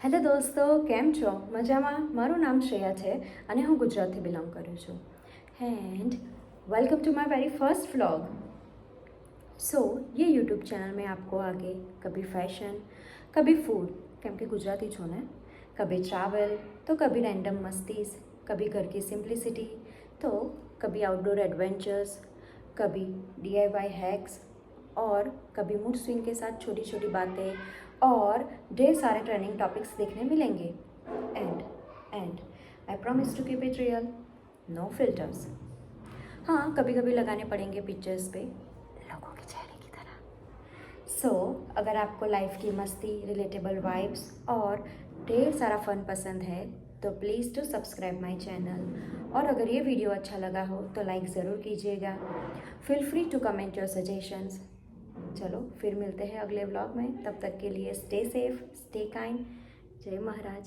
Hello દોસ્તો, કેમ છો? મજામાં? મારું નામ શ્રેયા છે અને હું ગુજરાતથી બિલોંગ કરું છું. And welcome to my very first vlog. So ये यूट्यूब चैनल में आपको आगे कभी फैशन, कभी फूड, કેમ કે ગુજરાતી છો ને, कभी ट्रैवल तो कभी रैंडम मस्तीज, कभी घर की सिंप्लिसिटी तो कभी आउटडोर एडवेंचर्स, कभी DIY हैक्स और कभी मूड स्विंग के साथ छोटी छोटी बातें और ढेर सारे ट्रेंडिंग टॉपिक्स देखने मिलेंगे. And I promise to keep it real, no filters. हाँ, कभी कभी लगाने पड़ेंगे पिक्चर्स पे लोगों के चेहरे की तरह. सो अगर आपको लाइफ की मस्ती, रिलेटेबल वाइब्स और ढेर सारा फन पसंद है तो please to subscribe my channel. और अगर ये वीडियो अच्छा लगा हो तो लाइक ज़रूर कीजिएगा. Feel free to comment your suggestions. चलो फिर मिलते हैं अगले व्लॉग में. तब तक के लिए स्टे सेफ, स्टे काइंड. जय महाराज.